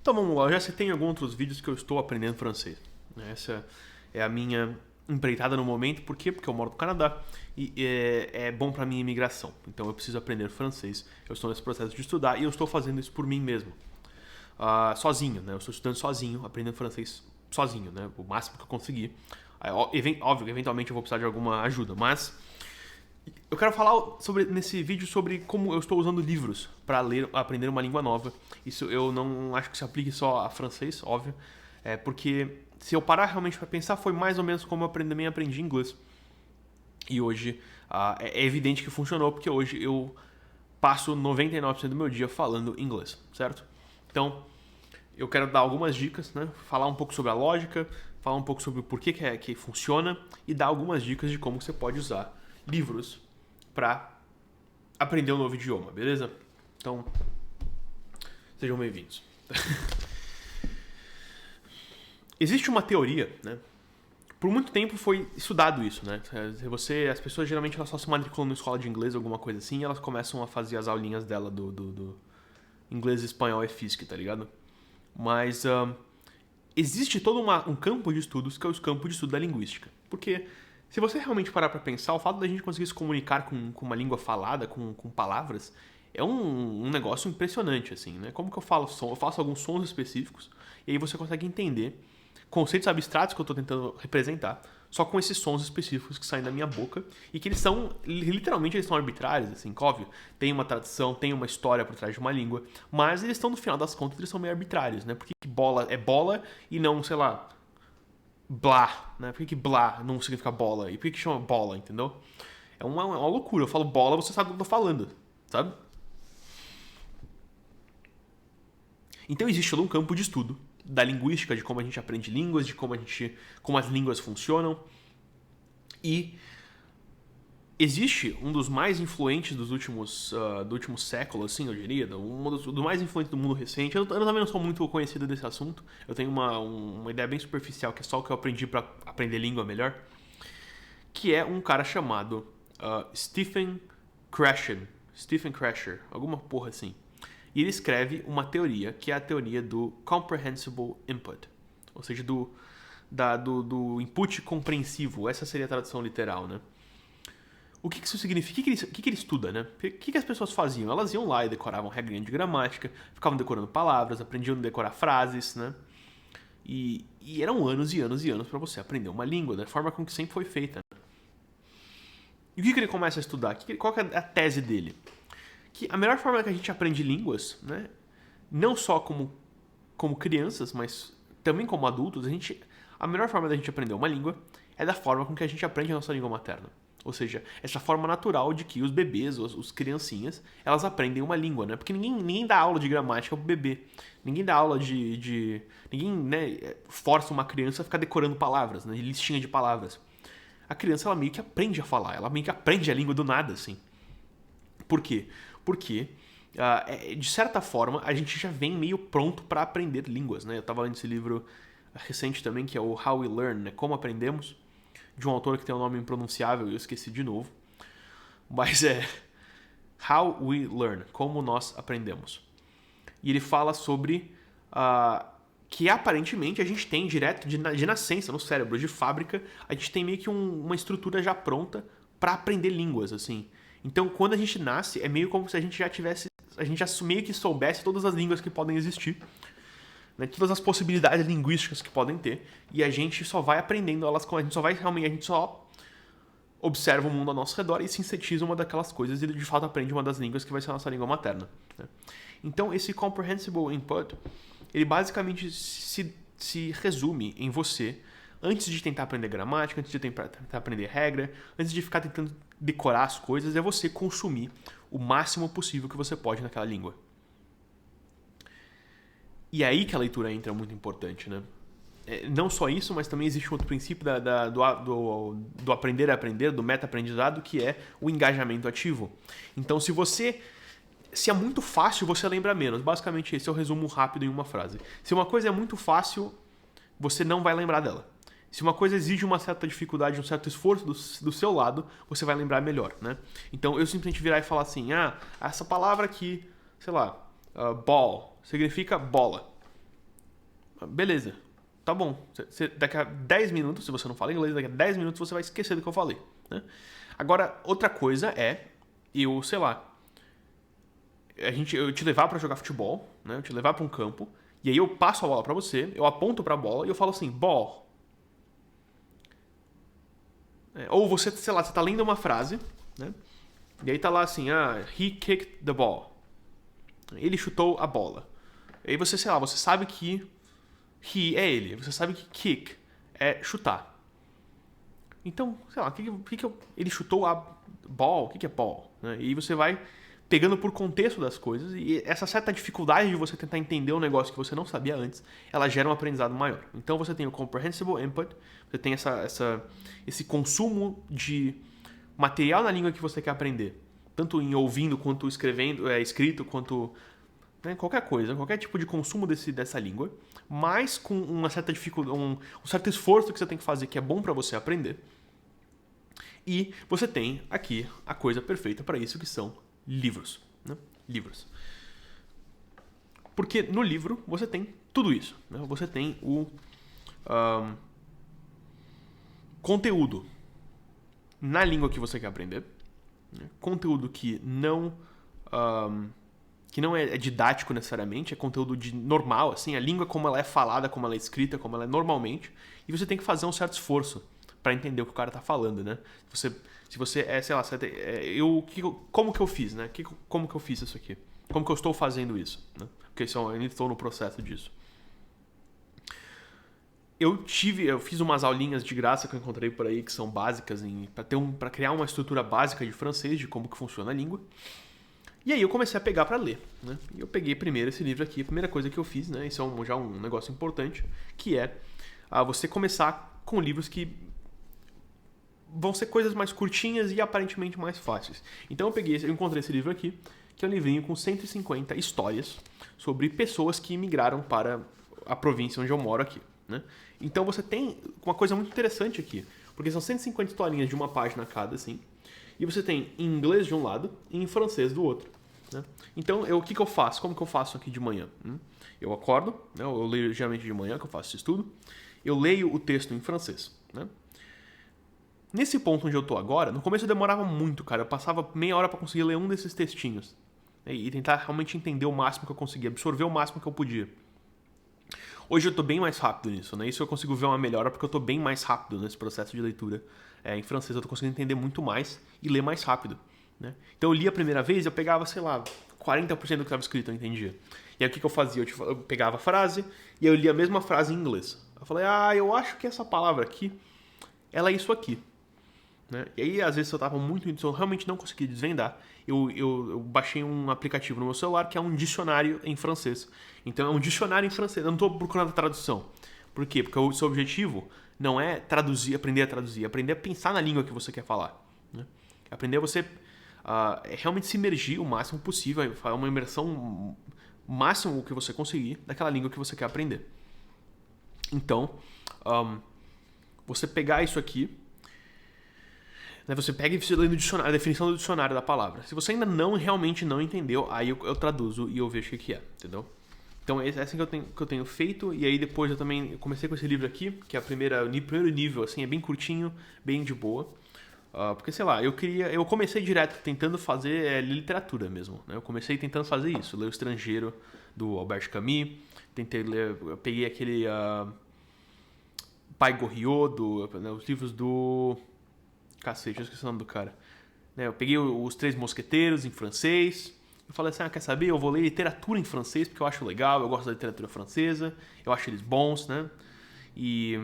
Então vamos lá, eu já citei em alguns outros vídeos que eu estou aprendendo francês. Essa é a minha empreitada no momento, por quê? Porque eu moro no Canadá e é bom para minha imigração. Então eu preciso aprender francês, eu estou nesse processo de estudar e eu estou fazendo isso por mim mesmo. Sozinho, né? Eu estou estudando sozinho, aprendendo francês sozinho, né? O máximo que eu conseguir. Óbvio que eventualmente eu vou precisar de alguma ajuda, mas eu quero falar nesse vídeo sobre como eu estou usando livros para aprender uma língua nova. Isso eu não acho que se aplique só a francês, óbvio, porque se eu parar realmente para pensar, foi mais ou menos como eu também aprendi inglês. E hoje é evidente que funcionou, porque hoje eu passo 99% do meu dia falando inglês, certo? Então, eu quero dar algumas dicas, né? Falar um pouco sobre a lógica, falar um pouco sobre o porquê que funciona e dar algumas dicas de como você pode usar livros para aprender um novo idioma, beleza? Então, sejam bem-vindos. Existe uma teoria, né? Por muito tempo foi estudado isso, né? As pessoas geralmente elas só se matriculam na escola de inglês, alguma coisa assim, e elas começam a fazer as aulinhas dela do inglês, espanhol e física, tá ligado? Mas existe todo um campo de estudos que é o campo de estudo da linguística. Porque se você realmente parar para pensar, o fato da gente conseguir se comunicar com uma língua falada, com palavras, é um negócio impressionante, assim, né? Como que eu falo som? Eu faço alguns sons específicos, e aí você consegue entender conceitos abstratos que eu estou tentando representar, só com esses sons específicos que saem da minha boca, e que literalmente eles são arbitrários, assim, óbvio, tem uma tradição, tem uma história por trás de uma língua, mas eles estão, no final das contas, eles são meio arbitrários, né? Por que bola é bola e não, sei lá, blá, né? Por que blá não significa bola? E por que chama bola, entendeu? É uma loucura. Eu falo bola, você sabe o que eu tô falando, sabe? Então existe todo um campo de estudo da linguística, de como a gente aprende línguas, de como as línguas funcionam. E existe um dos mais influentes do último século, assim, eu diria, do mais influente do mundo recente. Eu também não sou muito conhecido desse assunto. Eu tenho uma ideia bem superficial, que é só o que eu aprendi para aprender língua melhor. Que é um cara chamado Stephen Krasher, alguma porra assim. E ele escreve uma teoria, que é a teoria do Comprehensible Input. Ou seja, do input compreensivo. Essa seria a tradução literal, né? O que isso significa? O que ele estuda, né? O que as pessoas faziam? Elas iam lá e decoravam regrinha de gramática, ficavam decorando palavras, aprendiam a decorar frases, né? E eram anos e anos e anos para você aprender uma língua, da forma como que sempre foi feita. Né? E o que ele começa a estudar? Qual que é a tese dele? Que a melhor forma que a gente aprende línguas, né, não só como crianças, mas também como adultos, a melhor forma da gente aprender uma língua é da forma com que a gente aprende a nossa língua materna. Ou seja, essa forma natural de que os bebês, os criancinhas, elas aprendem uma língua, né? Porque ninguém dá aula de gramática pro bebê. Ninguém dá aula ninguém, né, força uma criança a ficar decorando palavras, né, de listinha de palavras. A criança, ela meio que aprende a falar, ela meio que aprende a língua do nada, assim. Por quê? Porque, de certa forma, a gente já vem meio pronto para aprender línguas, né? Eu estava lendo esse livro recente também, que é o How We Learn, né? Como Aprendemos, de um autor que tem um nome impronunciável e eu esqueci de novo. Mas é How We Learn, Como Nós Aprendemos. E ele fala sobre que aparentemente a gente tem direto de nascença no cérebro, de fábrica, a gente tem meio que uma estrutura já pronta para aprender línguas, assim. Então, quando a gente nasce, é meio como se a gente já meio que soubesse todas as línguas que podem existir, né? Todas as possibilidades linguísticas que podem ter, e a gente só vai aprendendo elas, a gente só observa o mundo ao nosso redor e sintetiza uma daquelas coisas e de fato aprende uma das línguas que vai ser a nossa língua materna. Né? Então, esse comprehensible input, ele basicamente se resume em você, antes de tentar aprender gramática, antes de tentar aprender regra, antes de ficar tentando decorar as coisas, é você consumir o máximo possível que você pode naquela língua. E é aí que a leitura entra muito importante, né? Não só isso, mas também existe um outro princípio do aprender a aprender, do meta-aprendizado, que é o engajamento ativo. Então, se é muito fácil, você lembra menos. Basicamente, esse é o resumo rápido em uma frase. Se uma coisa é muito fácil, você não vai lembrar dela. Se uma coisa exige uma certa dificuldade, um certo esforço do seu lado, você vai lembrar melhor, né? Então, eu simplesmente virar e falar assim, essa palavra aqui, sei lá, ball, significa bola. Beleza, tá bom. Daqui a 10 minutos, se você não fala inglês, daqui a 10 minutos você vai esquecer do que eu falei, né? Agora, outra coisa é eu, sei lá, eu te levar pra jogar futebol, né? Eu te levar pra um campo, e aí eu passo a bola pra você, eu aponto pra bola e eu falo assim, ball. Ou você, sei lá, você tá lendo uma frase, né? E aí tá lá assim, he kicked the ball. Ele chutou a bola. E aí você, sei lá, você sabe que he é ele, você sabe que kick é chutar. Então, sei lá, ele chutou a ball, o que é ball? Né? E aí você vai pegando por contexto das coisas e essa certa dificuldade de você tentar entender um negócio que você não sabia antes, ela gera um aprendizado maior. Então você tem o comprehensible input, você tem esse consumo de material na língua que você quer aprender, tanto em ouvindo quanto escrevendo, escrito, quanto né, qualquer coisa, qualquer tipo de consumo dessa língua, mas com uma certa dificuldade, um certo esforço que você tem que fazer que é bom para você aprender. E você tem aqui a coisa perfeita para isso, que são livros. Né? Livros. Porque no livro você tem tudo isso. Né? Você tem o conteúdo na língua que você quer aprender. Né? Conteúdo que não é didático necessariamente, é conteúdo normal, assim, a língua como ela é falada, como ela é escrita, como ela é normalmente. E você tem que fazer um certo esforço para entender o que o cara tá falando, né? Se você sei lá, como que eu fiz, né? Como que eu fiz isso aqui? Como que eu estou fazendo isso? Né? Porque eu ainda estou no processo disso. Eu fiz umas aulinhas de graça que eu encontrei por aí que são básicas para criar uma estrutura básica de francês, de como que funciona a língua. E aí eu comecei a pegar para ler, né? E eu peguei primeiro esse livro aqui, a primeira coisa que eu fiz, né? Isso é já um negócio importante, que é você começar com livros que vão ser coisas mais curtinhas e aparentemente mais fáceis. Então eu encontrei esse livro aqui, que é um livrinho com 150 histórias sobre pessoas que migraram para a província onde eu moro aqui, né? Então você tem uma coisa muito interessante aqui, porque são 150 historinhas de uma página cada, assim, e você tem em inglês de um lado e em francês do outro. Né? Então, o que eu faço? Como que eu faço aqui de manhã? Eu acordo, né? Eu leio geralmente de manhã, que eu faço esse estudo. Eu leio o texto em francês. Né? Nesse ponto onde eu tô agora, no começo eu demorava muito, cara. Eu passava meia hora para conseguir ler um desses textinhos. Né? E tentar realmente entender o máximo que eu conseguia, absorver o máximo que eu podia. Hoje eu tô bem mais rápido nisso, né? Isso eu consigo ver uma melhora porque eu tô bem mais rápido nesse processo de leitura. Em francês eu tô conseguindo entender muito mais e ler mais rápido. Né? Então eu li a primeira vez, eu pegava, sei lá, 40% do que estava escrito eu entendia. E aí o que eu fazia? Eu pegava a frase e eu lia a mesma frase em inglês. Eu falei, eu acho que essa palavra aqui, ela é isso aqui. Né? E aí, às vezes, eu tava muito, eu realmente não conseguia desvendar. Eu baixei um aplicativo no meu celular que é um dicionário em francês. Então, é um dicionário em francês. Eu não estou procurando a tradução. Por quê? Porque o seu objetivo não é aprender a traduzir, é aprender a pensar na língua que você quer falar. Né? Aprender a você realmente se imergir o máximo possível, fazer uma imersão máximo que você conseguir daquela língua que você quer aprender. Então, você pegar isso aqui, né, você pega e você lê no dicionário, a definição do dicionário da palavra. Se você ainda realmente não entendeu, aí eu traduzo e eu vejo o que é, entendeu? Então é assim que eu tenho feito, e aí depois eu comecei com esse livro aqui, que é o primeiro nível, assim, é bem curtinho, bem de boa. Porque, sei lá, eu comecei direto tentando fazer literatura mesmo, né? Eu comecei tentando fazer isso, ler O Estrangeiro, do Albert Camus, eu peguei aquele Pai Goriot, os livros do... Cacete, eu esqueci o nome do cara. Eu peguei os Três Mosqueteiros em francês. Eu falei assim, quer saber? Eu vou ler literatura em francês porque eu acho legal, eu gosto da literatura francesa, eu acho eles bons, né? E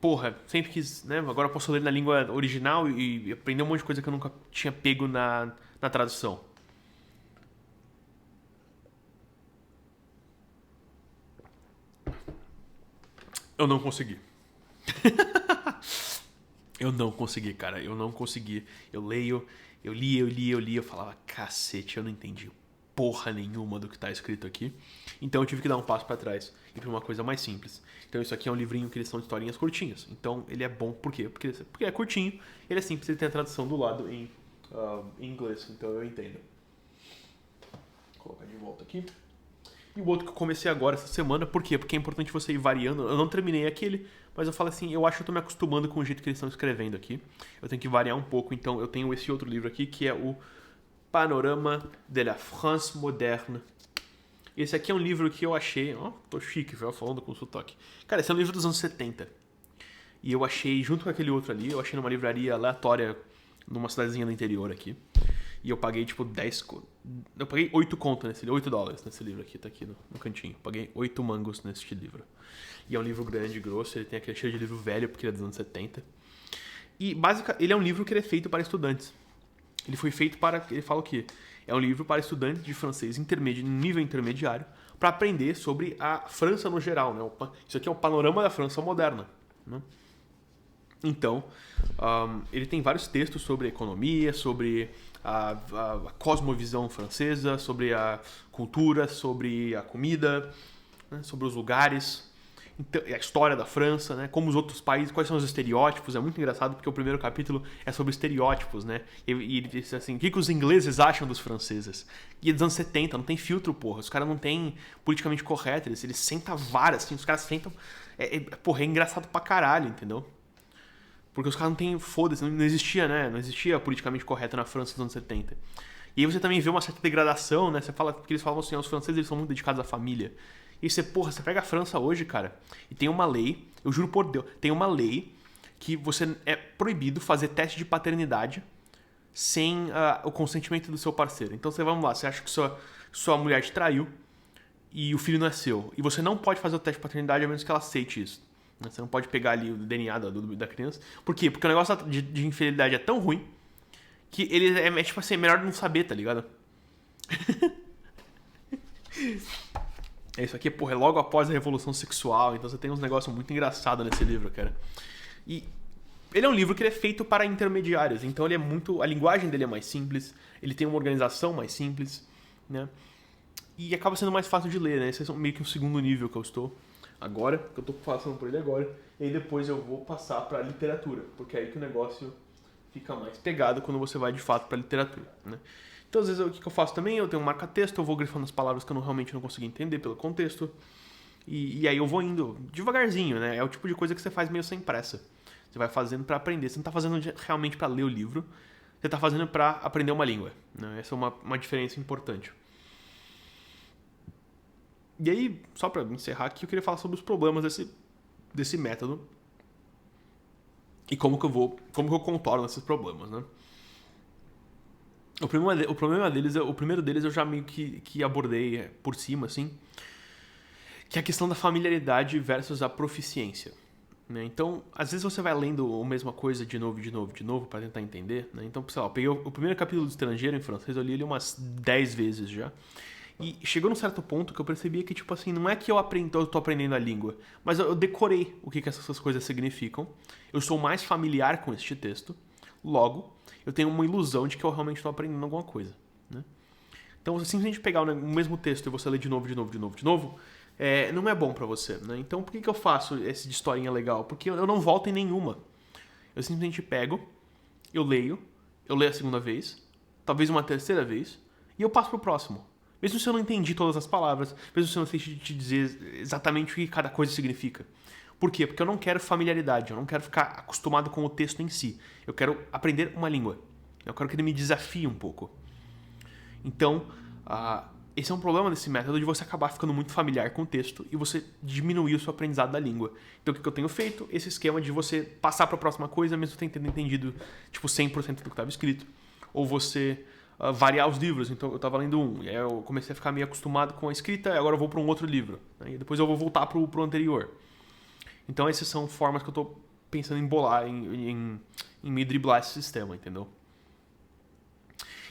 porra, sempre quis, né? Agora eu posso ler na língua original e aprender um monte de coisa que eu nunca tinha pego na tradução. Eu não consegui. Eu não consegui, cara. Eu não consegui. Eu li, eu falava, cacete, eu não entendi porra nenhuma do que tá escrito aqui. Então eu tive que dar um passo pra trás e pra uma coisa mais simples. Então isso aqui é um livrinho que eles são historinhas curtinhas. Então ele é bom, por quê? Porque é curtinho, ele é simples, ele tem a tradução do lado em inglês. Então eu entendo. Vou colocar de volta aqui. E o outro que eu comecei agora, essa semana, por quê? Porque é importante você ir variando. Eu não terminei aquele, mas eu falo assim, eu acho que eu tô me acostumando com o jeito que eles estão escrevendo aqui. Eu tenho que variar um pouco, então eu tenho esse outro livro aqui, que é o Panorama de la France Moderne. Esse aqui é um livro que eu achei... Ó, tô chique, falando com sotaque. Cara, esse é um livro dos anos 70. E eu achei, junto com aquele outro ali, eu achei numa livraria aleatória, numa cidadezinha do interior aqui. E eu paguei, tipo, 10... Eu paguei 8 conto nesse livro, 8 dólares nesse livro aqui, tá aqui no cantinho. Paguei 8 mangos nesse livro. E é um livro grande, grosso, ele tem aquele cheiro de livro velho, porque ele é dos anos 70. E, basicamente, ele é um livro que ele é feito para estudantes. Ele foi feito para... Ele fala o quê? É um livro para estudantes de francês nível intermediário, para aprender sobre a França no geral, né? Isso aqui é um panorama da França moderna, né? Então, ele tem vários textos sobre a economia, sobre a cosmovisão francesa, sobre a cultura, sobre a comida, né, sobre os lugares, então, a história da França, né, como os outros países, quais são os estereótipos. É muito engraçado porque o primeiro capítulo é sobre estereótipos, né? E ele diz assim, o que os ingleses acham dos franceses? E é dos anos 70, não tem filtro, porra. Os caras não têm politicamente correto, eles sentam vara, assim, os caras sentam... Porra, é engraçado pra caralho, entendeu? Porque os caras não tem... Foda-se, não existia, né? Não existia politicamente correto na França dos anos 70. E aí você também vê uma certa degradação, né? Você fala, porque eles falam assim, os franceses eles são muito dedicados à família. E você, porra, você pega a França hoje, cara, e tem uma lei, eu juro por Deus, tem uma lei que você é proibido fazer teste de paternidade sem o consentimento do seu parceiro. Então você, vamos lá, você acha que sua mulher te traiu e o filho não é seu. E você não pode fazer o teste de paternidade a menos que ela aceite isso. Você não pode pegar ali o DNA da criança. Por quê? Porque o negócio de infidelidade é tão ruim que ele é tipo assim, melhor não saber, tá ligado? Isso aqui, porra, é logo após a Revolução Sexual, então você tem uns negócios muito engraçados nesse livro, cara. E ele é um livro que ele é feito para intermediários, então ele é muito... A linguagem dele é mais simples, ele tem uma organização mais simples, né? E acaba sendo mais fácil de ler, né? Esse é meio que o segundo nível que eu estou agora, que eu tô passando por ele agora, e aí depois eu vou passar pra literatura, porque é aí que o negócio fica mais pegado quando você vai de fato pra literatura, né? Então, às vezes, o que eu faço também? Eu tenho um marca-texto, eu vou grifando as palavras que eu realmente não consegui entender pelo contexto. E aí eu vou indo devagarzinho, né? É o tipo de coisa que você faz meio sem pressa. Você vai fazendo pra aprender. Você não tá fazendo realmente pra ler o livro. Você tá fazendo pra aprender uma língua, né? Essa é uma diferença importante. E aí, só pra encerrar aqui, eu queria falar sobre os problemas desse método. E como que eu contorno esses problemas, né? O problema deles, o primeiro deles eu já meio que abordei por cima, assim, que é a questão da familiaridade versus a proficiência, né? Então, às vezes você vai lendo a mesma coisa de novo para tentar entender, né? Então, sei lá, eu peguei o primeiro capítulo do Estrangeiro em francês, eu li ele umas 10 vezes já. E chegou num certo ponto que eu percebia que, tipo assim, não é que eu tô aprendendo a língua, mas eu decorei o que essas coisas significam. Eu sou mais familiar com este texto. Logo, eu tenho uma ilusão de que eu realmente estou aprendendo alguma coisa, né? Então, você simplesmente pegar o mesmo texto e você ler de novo, não é bom pra você, né? Então, por que eu faço esse de historinha legal? Porque eu não volto em nenhuma. Eu simplesmente pego, eu leio a segunda vez, talvez uma terceira vez, e eu passo pro próximo. Mesmo se eu não entendi todas as palavras, mesmo se eu não sei te dizer exatamente o que cada coisa significa. Por quê? Porque eu não quero familiaridade, eu não quero ficar acostumado com o texto em si. Eu quero aprender uma língua. Eu quero que ele me desafie um pouco. Então, esse é um problema desse método de você acabar ficando muito familiar com o texto e você diminuir o seu aprendizado da língua. Então, o que eu tenho feito? Esse esquema de você passar para a próxima coisa, mesmo tendo entendido tipo 100% do que estava escrito. Ou você variar os livros. Então, eu estava lendo um, e aí eu comecei a ficar meio acostumado com a escrita, e agora eu vou para um outro livro, né? E depois eu vou voltar para o anterior. Então essas são formas que eu tô pensando em bolar, em me driblar esse sistema, entendeu?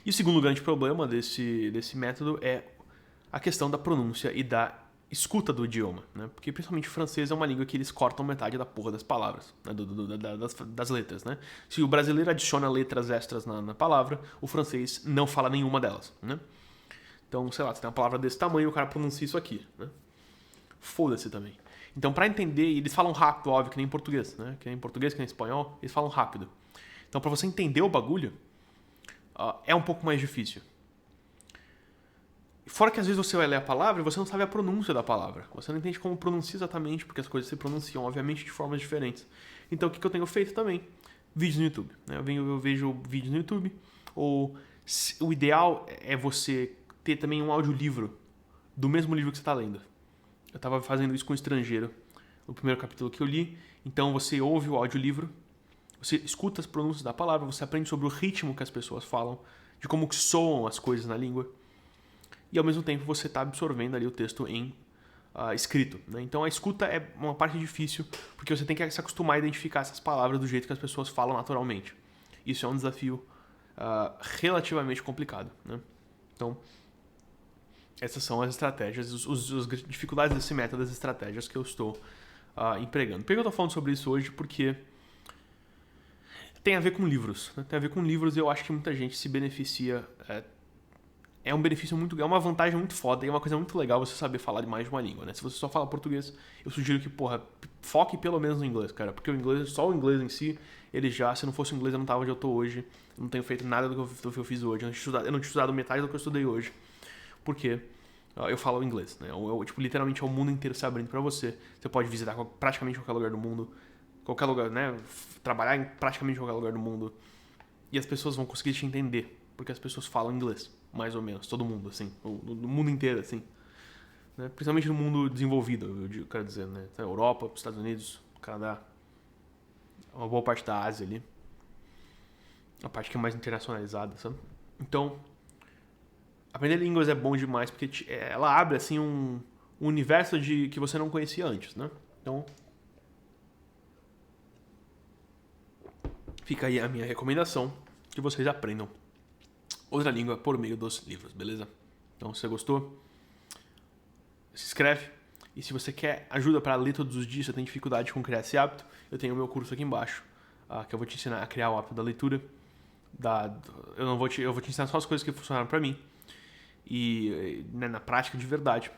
E o segundo grande problema desse método é a questão da pronúncia e da escuta do idioma, né? Porque principalmente o francês é uma língua que eles cortam metade da porra das palavras, né? Das letras, né? Se o brasileiro adiciona letras extras na palavra, o francês não fala nenhuma delas, né? Então, sei lá, você tem uma palavra desse tamanho e o cara pronuncia isso aqui, né? Foda-se também. Então, pra entender, eles falam rápido, óbvio, que nem em português, né? Que nem em português, que nem em espanhol, eles falam rápido. Então, pra você entender o bagulho, é um pouco mais difícil. Fora que às vezes você vai ler a palavra e você não sabe a pronúncia da palavra. Você não entende como pronuncia exatamente, porque as coisas se pronunciam, obviamente, de formas diferentes. Então, o que eu tenho feito também? Vídeos no YouTube. Né? Eu vejo vídeos no YouTube, ou o ideal é você ter também um audiolivro do mesmo livro que você está lendo. Eu estava fazendo isso com o Estrangeiro, no primeiro capítulo que eu li. Então, você ouve o audiolivro, você escuta as pronúncias da palavra, você aprende sobre o ritmo que as pessoas falam, de como que soam as coisas na língua. E ao mesmo tempo você está absorvendo ali o texto em escrito. Né? Então a escuta é uma parte difícil, porque você tem que se acostumar a identificar essas palavras do jeito que as pessoas falam naturalmente. Isso é um desafio relativamente complicado. Né? Então, essas são as estratégias, as dificuldades desse método, as estratégias que eu estou empregando. Por que eu estou falando sobre isso hoje? Porque tem a ver com livros. Né? Tem a ver com livros e eu acho que muita gente se beneficia. É um benefício muito, é uma vantagem muito foda e é uma coisa muito legal você saber falar mais de uma língua, né? Se você só fala português, eu sugiro que, foque pelo menos no inglês, cara. Porque o inglês, só o inglês em si, ele já, se não fosse o inglês, eu não tava onde eu tô hoje. Eu não tenho feito nada do que eu fiz hoje. Eu não tinha estudado metade do que eu estudei hoje. Porque eu falo inglês, né? Tipo, literalmente é o mundo inteiro se abrindo pra você. Você pode visitar praticamente qualquer lugar do mundo. Qualquer lugar, né? Trabalhar em praticamente qualquer lugar do mundo. E as pessoas vão conseguir te entender. Porque as pessoas falam inglês, mais ou menos, todo mundo, assim, no mundo inteiro, assim, né? Principalmente no mundo desenvolvido, eu quero dizer, né? Na Europa, Estados Unidos, Canadá, uma boa parte da Ásia ali, a parte que é mais internacionalizada, sabe? Então, aprender línguas é bom demais, porque ela abre, assim, um universo que você não conhecia antes, né? Então, fica aí a minha recomendação, que vocês aprendam outra língua por meio dos livros, beleza? Então, se você gostou, se inscreve. E se você quer ajuda para ler todos os dias, você tem dificuldade com criar esse hábito, eu tenho o meu curso aqui embaixo, que eu vou te ensinar a criar o hábito da leitura. Eu vou te ensinar só as coisas que funcionaram para mim. E né, na prática de verdade,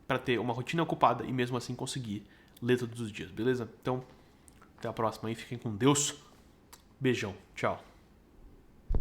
para ter uma rotina ocupada e mesmo assim conseguir ler todos os dias, beleza? Então, até a próxima aí, fiquem com Deus. Beijão, tchau.